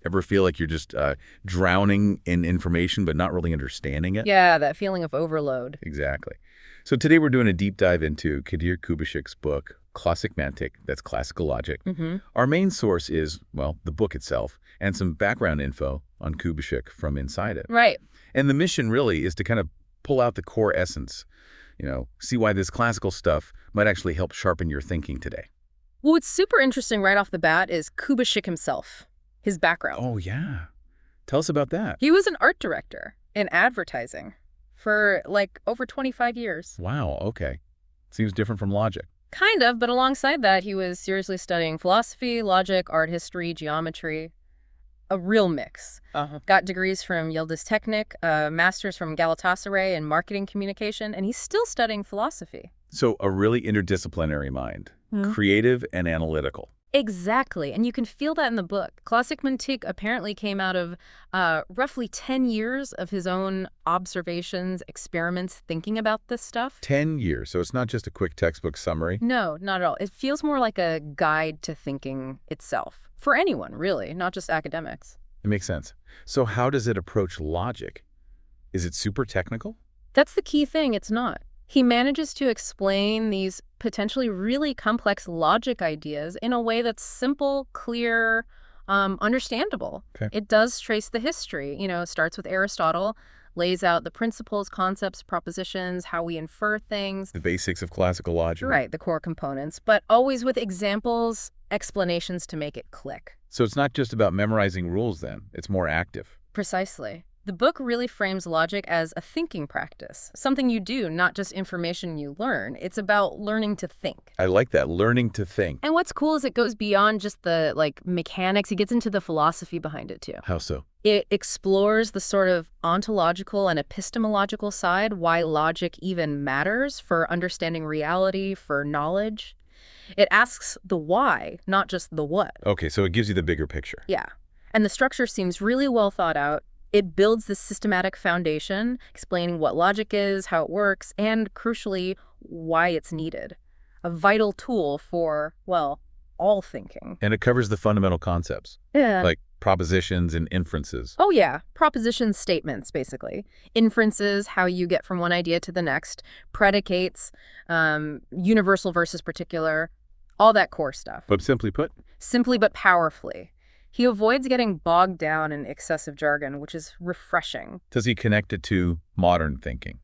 Ever feel like you're just drowning in information but not really understanding it? Yeah, that feeling of overload. Exactly. So today we're doing a deep dive into Kadir Kubasic's book, Classic, that's Classical Logic. Our main source is, well, the book itself and some background info on Kubasic from inside it. Right. And the mission really is to kind of pull out the core essence, see why this classical stuff might actually help sharpen your thinking today. Well, what's super interesting right off the bat is Kubasic himself, his background. Oh, yeah. Tell us about that. He was an art director in advertising for over 25 years. Wow, okay. Seems different from logic. Kind of, but alongside that, he was seriously studying philosophy, logic, art history, geometry. A real mix. Got degrees from Yıldız Teknik, a master's from Galatasaray in marketing communication, and he's still studying philosophy. So a really interdisciplinary mind, creative and analytical. Exactly, and you can feel that in the book. Classic apparently came out of roughly 10 years of his own observations, experiments, thinking about this stuff. 10 years, so it's not just a quick textbook summary? No, not at all. It feels more like a guide to thinking itself. For anyone, really, not just academics. It makes sense. So how does it approach logic? Is it super technical? That's the key thing, it's not. He manages to explain these potentially really complex logic ideas in a way that's simple, clear, understandable. Okay. It does trace the history. It starts with Aristotle, lays out the principles, concepts, propositions, how we infer things. The basics of classical logic. Right, the core components, but always with examples, explanations to make it click. So it's not just about memorizing rules then, it's more active. Precisely. The book really frames logic as a thinking practice, something you do, not just information you learn. It's about learning to think. I like that, learning to think. And what's cool is it goes beyond just the mechanics. It gets into the philosophy behind it too. How so? It explores the sort of ontological and epistemological side, why logic even matters for understanding reality, for knowledge. It asks the why, not just the what. Okay, so it gives you the bigger picture. Yeah. And the structure seems really well thought out. It builds this systematic foundation, explaining what logic is, how it works, and crucially, why it's needed. A vital tool for, all thinking. And it covers the fundamental concepts. Yeah. Like propositions and inferences. Oh, yeah. Proposition statements, basically. Inferences, how you get from one idea to the next. Predicates, universal versus particular, all that core stuff. But simply put? Simply but powerfully. He avoids getting bogged down in excessive jargon, which is refreshing. Does he connect it to modern thinking?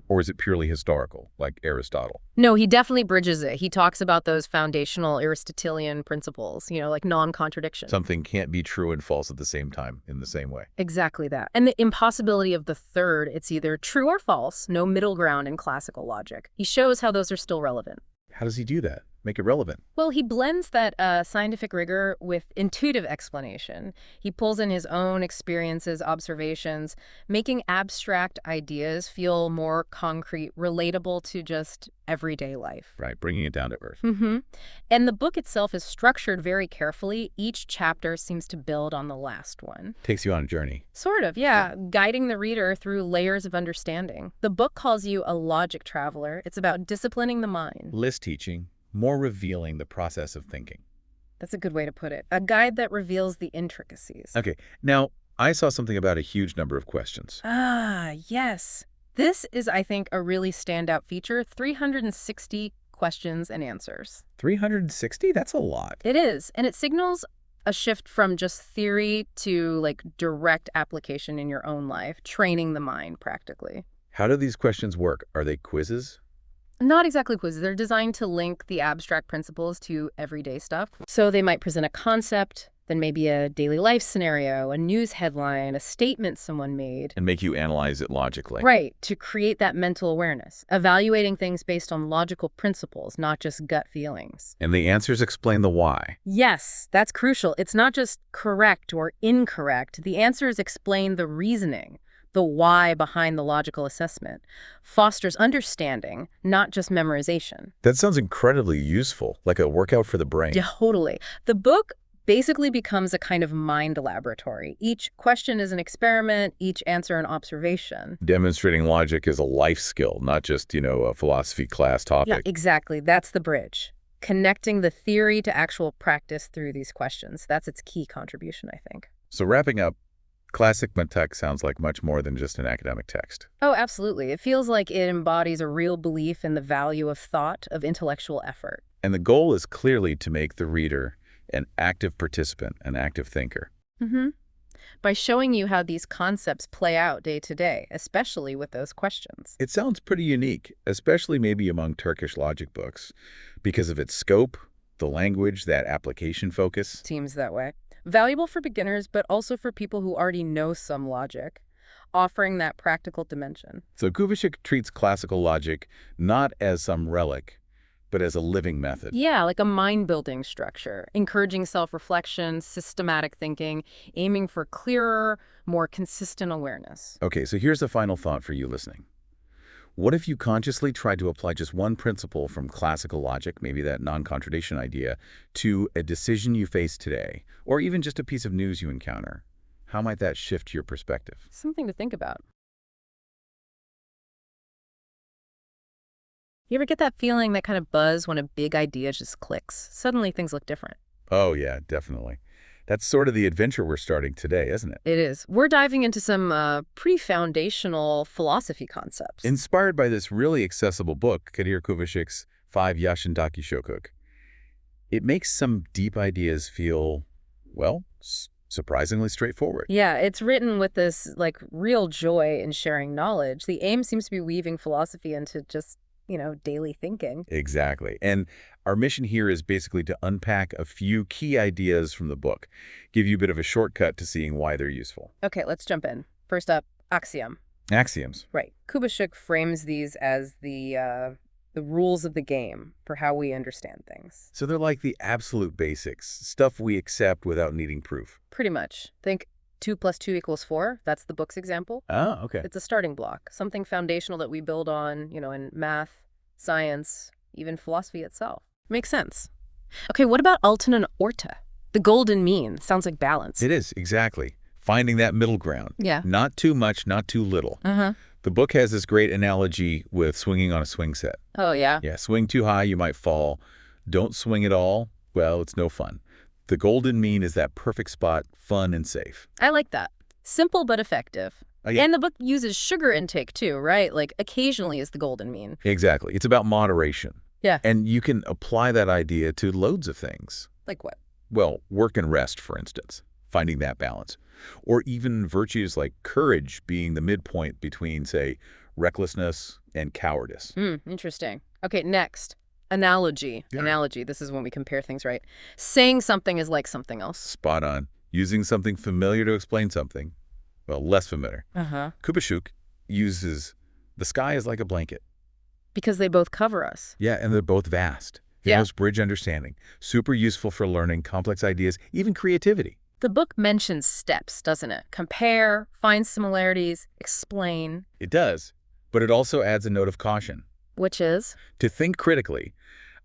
Or is it purely historical, like Aristotle? No, he definitely bridges it. He talks about those foundational Aristotelian principles, like non-contradiction. Something can't be true and false at the same time, in the same way. Exactly that. And the impossibility of the third, it's either true or false, no middle ground in classical logic. He shows how those are still relevant. How does he do that? Make it relevant? Well, he blends that scientific rigor with intuitive explanation. He pulls in his own experiences, observations, making abstract ideas feel more concrete, relatable to just everyday life. Right, bringing it down to earth. And the book itself is structured very carefully. Each chapter seems to build on the last one. Takes you on a journey. Sort of, yeah, guiding the reader through layers of understanding. The book calls you a logic traveler. It's about disciplining the mind. Less teaching, more revealing the process of thinking. That's a good way to put it. A guide that reveals the intricacies. Okay, now I saw something about a huge number of questions. Ah, yes. This is, I think, a really standout feature. 360 questions and answers. 360? That's a lot. It is, and it signals a shift from just theory to direct application in your own life, training the mind practically. How do these questions work? Are they quizzes? Not exactly quizzes. They're designed to link the abstract principles to everyday stuff. So they might present a concept, then maybe a daily life scenario, a news headline, a statement someone made. And make you analyze it logically. Right, to create that mental awareness, evaluating things based on logical principles, not just gut feelings. And the answers explain the why. Yes, that's crucial. It's not just correct or incorrect. The answers explain the reasoning, the why behind the logical assessment, fosters understanding, not just memorization. That sounds incredibly useful, like a workout for the brain. Yeah, totally. The book basically becomes a kind of mind laboratory. Each question is an experiment, each answer an observation. Demonstrating logic is a life skill, not just, a philosophy class topic. Yeah, exactly. That's the bridge. Connecting the theory to actual practice through these questions. That's its key contribution, I think. So wrapping up, classic Matek sounds like much more than just an academic text. Oh, absolutely. It feels like it embodies a real belief in the value of thought, of intellectual effort. And the goal is clearly to make the reader an active participant, an active thinker. Mm-hmm. By showing you how these concepts play out day to day, especially with those questions. It sounds pretty unique, especially maybe among Turkish logic books, because of its scope, the language, that application focus. Seems that way. Valuable for beginners, but also for people who already know some logic, offering that practical dimension. So Kubas treats classical logic not as some relic, but as a living method. Yeah, like a mind-building structure, encouraging self-reflection, systematic thinking, aiming for clearer, more consistent awareness. Okay, so here's a final thought for you listening. What if you consciously tried to apply just one principle from classical logic, maybe that non-contradiction idea, to a decision you face today, or even just a piece of news you encounter? How might that shift your perspective? Something to think about. You ever get that feeling, that kind of buzz when a big idea just clicks? Suddenly things look different. Oh, yeah, definitely. That's sort of the adventure we're starting today, isn't it? It is. We're diving into some pretty foundational philosophy concepts. Inspired by this really accessible book, Kadir Kubasic's 5 Yaşındaki Çocuk. It makes some deep ideas feel, well, surprisingly straightforward. Yeah, it's written with this, like, real joy in sharing knowledge. The aim seems to be weaving philosophy into just, daily thinking. Exactly. And our mission here is basically to unpack a few key ideas from the book, give you a bit of a shortcut to seeing why they're useful. Okay, let's jump in. First up, axiom. Axioms. Right. Kubasik frames these as the rules of the game for how we understand things. So they're like the absolute basics, stuff we accept without needing proof. Pretty much. Think 2 + 2 = 4. That's the book's example. Oh, okay. It's a starting block, something foundational that we build on, in math, science, even philosophy itself. Makes sense. Okay, what about Alton and Orta? The golden mean. Sounds like balance. It is, exactly. Finding that middle ground. Yeah. Not too much, not too little. Uh-huh. The book has this great analogy with swinging on a swing set. Oh, yeah? Yeah, swing too high, you might fall. Don't swing at all, well, it's no fun. The golden mean is that perfect spot, fun and safe. I like that. Simple but effective. Yeah. And the book uses sugar intake too, right? Like occasionally is the golden mean. Exactly. It's about moderation. Yeah. And you can apply that idea to loads of things. Like what? Well, work and rest, for instance, finding that balance. Or even virtues like courage being the midpoint between, say, recklessness and cowardice. Interesting. Okay, next. Analogy. Yeah. Analogy. This is when we compare things, right? Saying something is like something else. Spot on. Using something familiar to explain something, well, less familiar. Uh-huh. Kubasik uses the sky is like a blanket. Because they both cover us. Yeah, and they're both vast. It Yeah. helps bridge understanding. Super useful for learning complex ideas, even creativity. The book mentions steps, doesn't it? Compare, find similarities, explain. It does, but it also adds a note of caution. Which is? To think critically.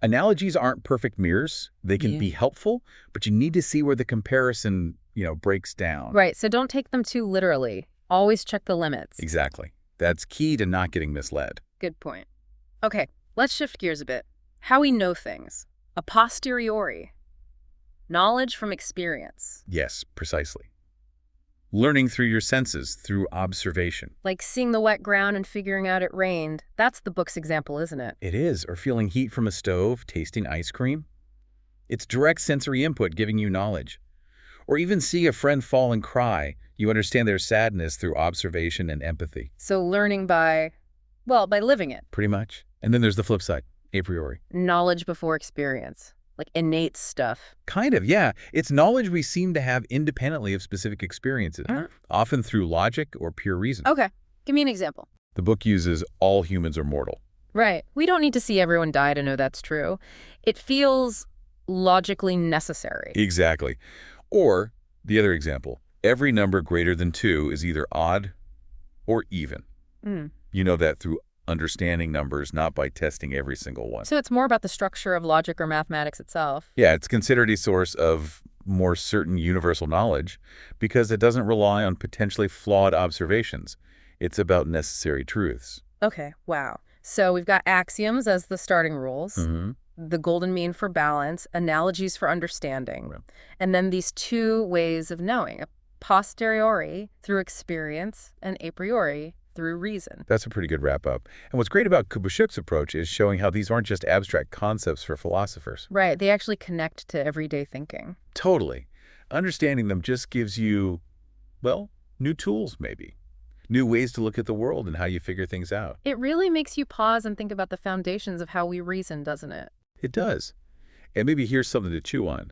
Analogies aren't perfect mirrors. They can be helpful, but you need to see where the comparison, breaks down. Right, so don't take them too literally. Always check the limits. Exactly. That's key to not getting misled. Good point. Okay, let's shift gears a bit. How we know things. A posteriori. Knowledge from experience. Yes, precisely. Learning through your senses, through observation. Like seeing the wet ground and figuring out it rained. That's the book's example, isn't it? It is. Or feeling heat from a stove, tasting ice cream. It's direct sensory input giving you knowledge. Or even see a friend fall and cry. You understand their sadness through observation and empathy. So learning by living it. Pretty much. And then there's the flip side, a priori. Knowledge before experience. Like innate stuff. Kind of, yeah. It's knowledge we seem to have independently of specific experiences, often through logic or pure reason. Okay, give me an example. The book uses all humans are mortal. Right. We don't need to see everyone die to know that's true. It feels logically necessary. Exactly. Or, the other example, every number greater than 2 is either odd or even. You know that through understanding numbers, not by testing every single one. So it's more about the structure of logic or mathematics itself. Yeah, it's considered a source of more certain universal knowledge because it doesn't rely on potentially flawed observations. It's about necessary truths. Okay, wow. So we've got axioms as the starting rules, the golden mean for balance, analogies for understanding, and then these 2 ways of knowing, a posteriori through experience, and a priori through reason. That's a pretty good wrap-up. And what's great about Kubashuk's approach is showing how these aren't just abstract concepts for philosophers. Right, they actually connect to everyday thinking. Totally. Understanding them just gives you, well, new tools maybe. New ways to look at the world and how you figure things out. It really makes you pause and think about the foundations of how we reason, doesn't it? It does. And maybe here's something to chew on.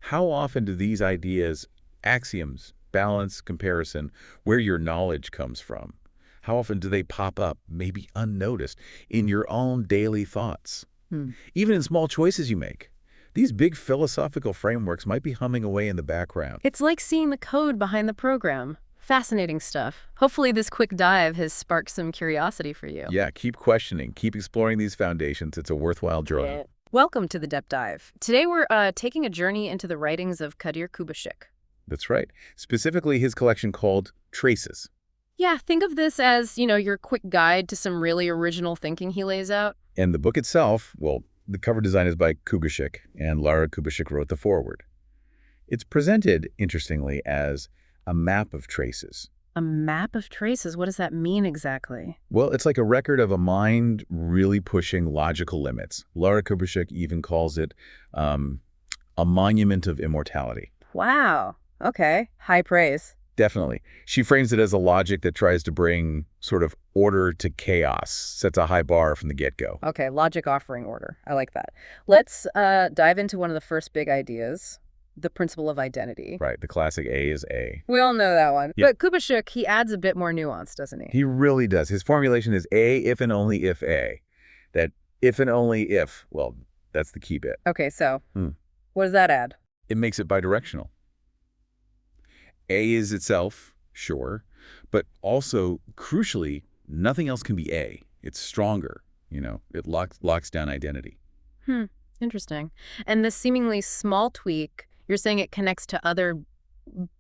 How often do these ideas, axioms, balance, comparison, where your knowledge comes from, how often do they pop up, maybe unnoticed, in your own daily thoughts? Even in small choices you make. These big philosophical frameworks might be humming away in the background. It's like seeing the code behind the program. Fascinating stuff. Hopefully this quick dive has sparked some curiosity for you. Yeah, keep questioning, keep exploring these foundations. It's a worthwhile journey. Yeah. Welcome to the Depth Dive. Today we're taking a journey into the writings of Kadir Kubashik. That's right. Specifically his collection called Traces. Yeah, think of this as, your quick guide to some really original thinking he lays out. And the book itself, well, the cover design is by Kubashik, and Lara Kubashik wrote the foreword. It's presented, interestingly, as a map of traces. A map of traces? What does that mean exactly? Well, it's like a record of a mind really pushing logical limits. Lara Kubashik even calls it a monument of immortality. Wow. Okay. High praise. Definitely. She frames it as a logic that tries to bring sort of order to chaos, sets a high bar from the get-go. Okay, logic offering order. I like that. Let's dive into one of the first big ideas, the principle of identity. Right, the classic A is A. We all know that one. Yeah. But Kubashik, he adds a bit more nuance, doesn't he? He really does. His formulation is A if and only if A. That if and only if, well, that's the key bit. Okay, so what does that add? It makes it bidirectional. A is itself, sure, but also, crucially, nothing else can be A. It's stronger, it locks down identity. Interesting. And this seemingly small tweak, you're saying it connects to other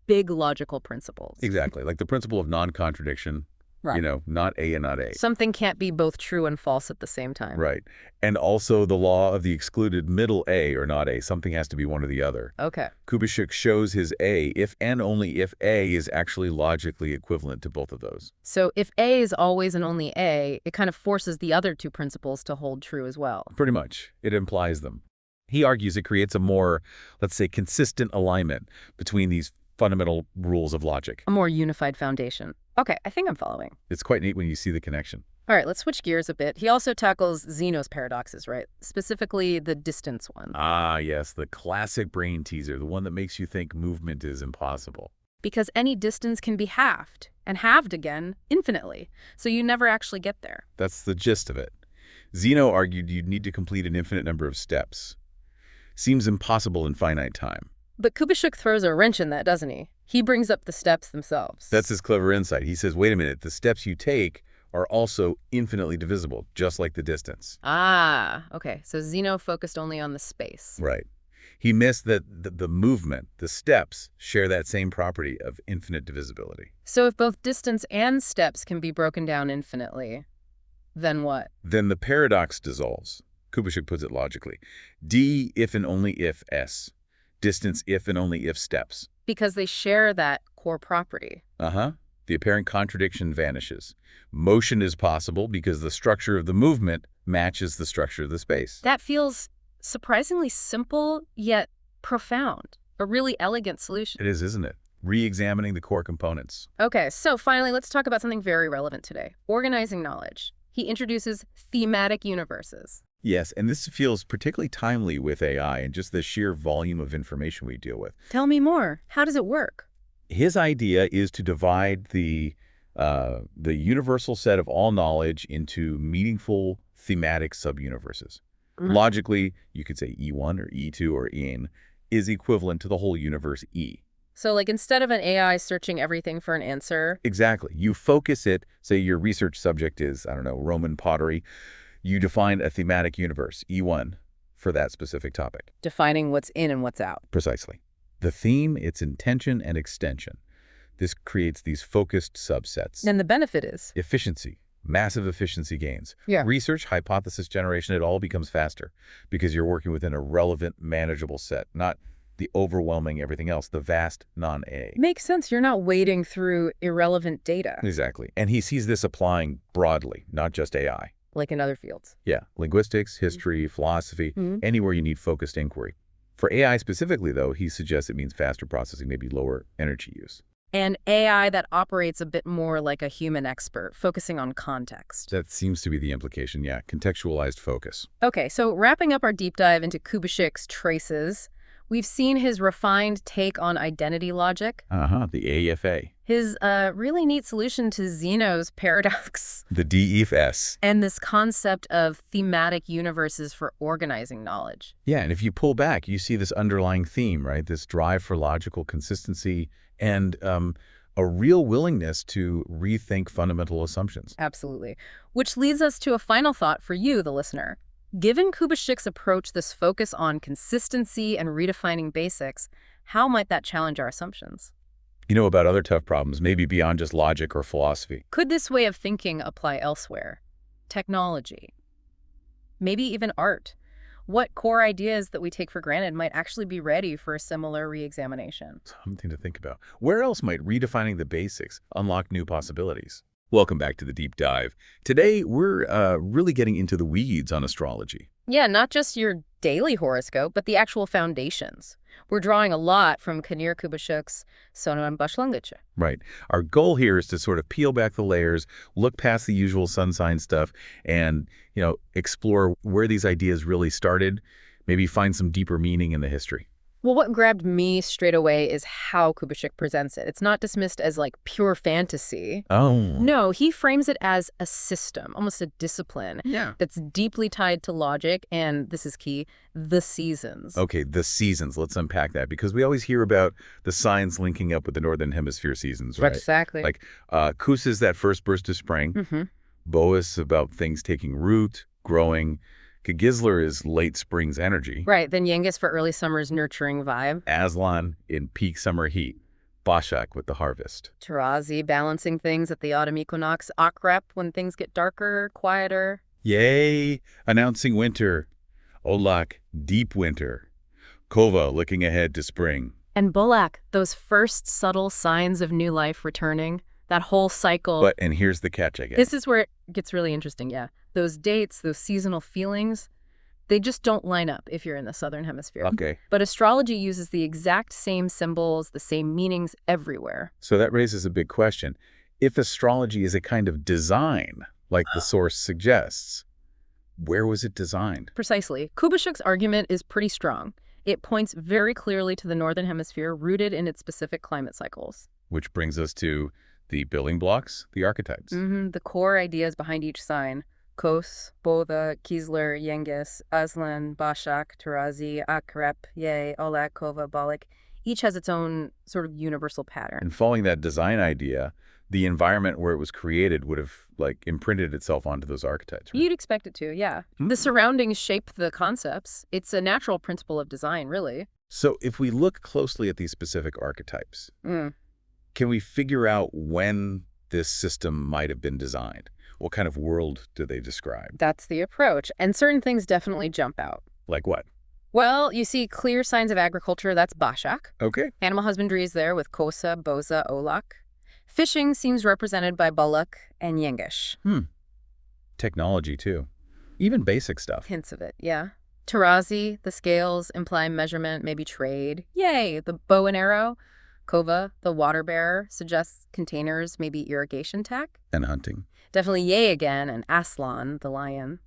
big logical principles. Exactly, like the principle of non-contradiction, Right. Not A and not A. Something can't be both true and false at the same time. Right. And also the law of the excluded middle A or not A. Something has to be one or the other. Okay. Kubashik shows his A if and only if A is actually logically equivalent to both of those. So if A is always and only A, it kind of forces the other two principles to hold true as well. Pretty much. It implies them. He argues it creates a more, let's say, consistent alignment between these fundamental rules of logic. A more unified foundation. Okay, I think I'm following. It's quite neat when you see the connection. All right, let's switch gears a bit. He also tackles Zeno's paradoxes, right? Specifically the distance one. Ah, yes, the classic brain teaser, the one that makes you think movement is impossible. Because any distance can be halved, and halved again, infinitely. So you never actually get there. That's the gist of it. Zeno argued you'd need to complete an infinite number of steps. Seems impossible in finite time. But Kubashik throws a wrench in that, doesn't he? He brings up the steps themselves. That's his clever insight. He says, wait a minute, the steps you take are also infinitely divisible, just like the distance. Ah, okay. So Zeno focused only on the space. Right. He missed that the movement, the steps, share that same property of infinite divisibility. So if both distance and steps can be broken down infinitely, then what? Then the paradox dissolves. Kubashik puts it logically. D if and only if S. Distance if and only if steps. Because they share that core property. Uh-huh. The apparent contradiction vanishes. Motion is possible because the structure of the movement matches the structure of the space. That feels surprisingly simple, yet profound. A really elegant solution. It is, isn't it? Re-examining the core components. Okay, so finally, let's talk about something very relevant today. Organizing knowledge. He introduces thematic universes. Yes, and this feels particularly timely with AI and just the sheer volume of information we deal with. Tell me more. How does it work? His idea is to divide the universal set of all knowledge into meaningful thematic subuniverses. Logically, you could say E1 or E2 or EN is equivalent to the whole universe E. So like instead of an AI searching everything for an answer. Exactly. You focus it, say your research subject is, I don't know, Roman pottery. You define a thematic universe, E1, for that specific topic. Defining what's in and what's out. Precisely. The theme, its intention, and extension. This creates these focused subsets. And the benefit is? Efficiency. Massive efficiency gains. Yeah. Research, hypothesis generation, it all becomes faster because you're working within a relevant, manageable set, not the overwhelming everything else, the vast non-A. Makes sense. You're not wading through irrelevant data. Exactly. And he sees this applying broadly, not just AI. Like in other fields. Yeah, linguistics, history, philosophy, anywhere you need focused inquiry. For AI specifically, though, he suggests it means faster processing, maybe lower energy use. And AI that operates a bit more like a human expert, focusing on context. That seems to be the implication, yeah, contextualized focus. Okay, so wrapping up our deep dive into Kubitschek's traces, we've seen his refined take on identity logic. The AFA. His really neat solution to Zeno's paradox. The DEFS. And this concept of thematic universes for organizing knowledge. Yeah, and if you pull back, you see this underlying theme, right? This drive for logical consistency and a real willingness to rethink fundamental assumptions. Absolutely. Which leads us to a final thought for you, the listener. Given Kubitschek's approach, this focus on consistency and redefining basics, how might that challenge our assumptions? You know, about other tough problems, maybe beyond just logic or philosophy. Could this way of thinking apply elsewhere? Technology? Maybe even art? What core ideas that we take for granted might actually be ready for a similar re-examination? Something to think about. Where else might redefining the basics unlock new possibilities? Welcome back to the Deep Dive. Today, we're really getting into the weeds on astrology. Yeah, not just your daily horoscope, but the actual foundations. We're drawing a lot from Kadir Kubitschek's Sonam Başlangıcı. Right. Our goal here is to sort of peel back the layers, look past the usual sun sign stuff, and, explore where these ideas really started, maybe find some deeper meaning in the history. Well, what grabbed me straight away is how Kubitschek presents it. It's not dismissed as like pure fantasy. Oh. No, he frames it as a system, almost a discipline. Yeah. That's deeply tied to logic and, this is key, the seasons. Okay, the seasons. Let's unpack that because we always hear about the signs linking up with the Northern Hemisphere seasons, right? Exactly. Like Kus is that first burst of spring. Boas about things taking root, growing. Kagizler is late spring's energy. Right, then Yengiz for early summer's nurturing vibe. Aslan in peak summer heat. Başak with the harvest. Tarazi balancing things at the autumn equinox. Akrep when things get darker, quieter. Yay! Announcing winter. Olak, deep winter. Kova looking ahead to spring. And Bulak, those first subtle signs of new life returning. That whole cycle. And here's the catch, I guess. This is where it gets really interesting, yeah. Those dates, those seasonal feelings, they just don't line up if you're in the Southern Hemisphere. Okay. But astrology uses the exact same symbols, the same meanings everywhere. So that raises a big question. If astrology is a kind of design, like the source suggests, where was it designed? Precisely. Kubitschek's argument is pretty strong. It points very clearly to the Northern Hemisphere, rooted in its specific climate cycles. Which brings us to the building blocks, the archetypes. The core ideas behind each sign. Kos, Boda, Kizler, Yengiz, Aslan, Başak, Tarazi, Akrep, Ye, Olak, Kova, Balik. Each has its own sort of universal pattern. And following that design idea, the environment where it was created would have imprinted itself onto those archetypes. Right? You'd expect it to, yeah. The surroundings shape the concepts. It's a natural principle of design, really. So if we look closely at these specific archetypes, can we figure out when this system might have been designed? What kind of world do they describe? That's the approach. And certain things definitely jump out. Like what? Well, you see clear signs of agriculture, that's Başak. Okay. Animal husbandry is there with Kosa, Boza, Olak. Fishing seems represented by Balak and Yengiz. Technology, too. Even basic stuff. Hints of it, yeah. Tarazi, the scales imply measurement, maybe trade. Yay, the bow and arrow. Kova, the water bearer, suggests containers, maybe irrigation tech. And hunting. Definitely Ye again, and Aslan, the lion.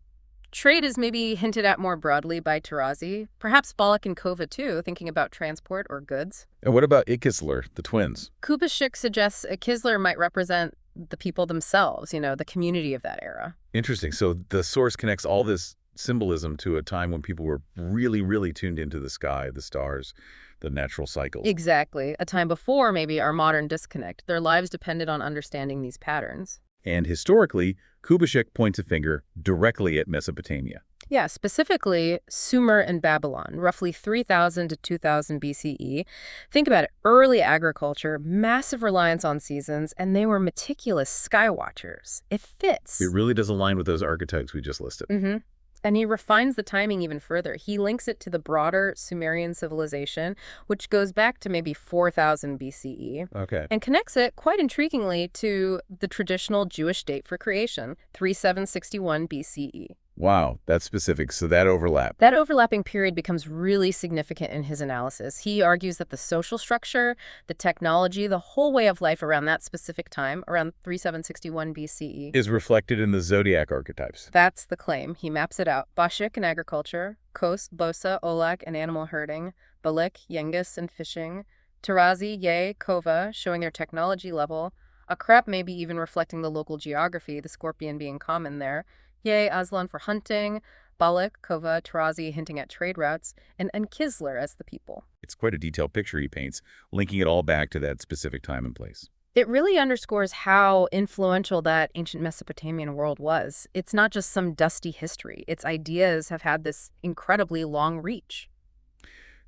Trade is maybe hinted at more broadly by Tarazi. Perhaps Balak and Kova, too, thinking about transport or goods. And what about Ikisler, the twins? Kubitschek suggests a Kizler might represent the people themselves, the community of that era. Interesting. So the source connects all this symbolism to a time when people were really, really tuned into the sky, the stars, the natural cycles. Exactly. A time before maybe our modern disconnect. Their lives depended on understanding these patterns. And historically, Kubitschek points a finger directly at Mesopotamia. Yeah, specifically Sumer and Babylon, roughly 3000 to 2000 BCE. Think about it, early agriculture, massive reliance on seasons, and they were meticulous sky watchers. It fits. It really does align with those archetypes we just listed. And he refines the timing even further. He links it to the broader Sumerian civilization, which goes back to maybe 4000 BCE, Okay. and connects it, quite intriguingly, to the traditional Jewish date for creation, 3761 BCE. Wow, that's specific. So that overlap. That overlapping period becomes really significant in his analysis. He argues that the social structure, the technology, the whole way of life around that specific time, around 3761 BCE, Is reflected in the zodiac archetypes. that's the claim. He maps it out. Bashik and agriculture, Kos, Bosa, Olak and animal herding, Balik, Yengus and fishing, Tarazi, Ye, Kova, showing their technology level, Akrep maybe even reflecting the local geography, the scorpion being common there, Ye, Aslan for hunting, Balik, Kova, Tarazi hinting at trade routes, and Kisler as the people. It's quite a detailed picture he paints, linking it all back to that specific time and place. It really underscores how influential that ancient Mesopotamian world was. It's not just some dusty history. Its ideas have had this incredibly long reach.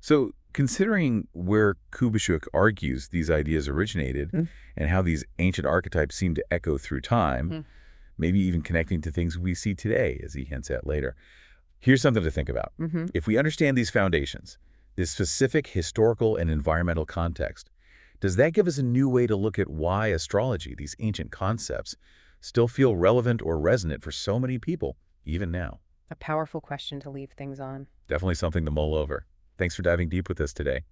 So, considering where Kubashuk argues these ideas originated and how these ancient archetypes seem to echo through time, maybe even connecting to things we see today, as he hints at later, here's something to think about. If we understand these foundations, this specific historical and environmental context, does that give us a new way to look at why astrology, these ancient concepts, still feel relevant or resonant for so many people, even now? A powerful question to leave things on. Definitely something to mull over. Thanks for diving deep with us today.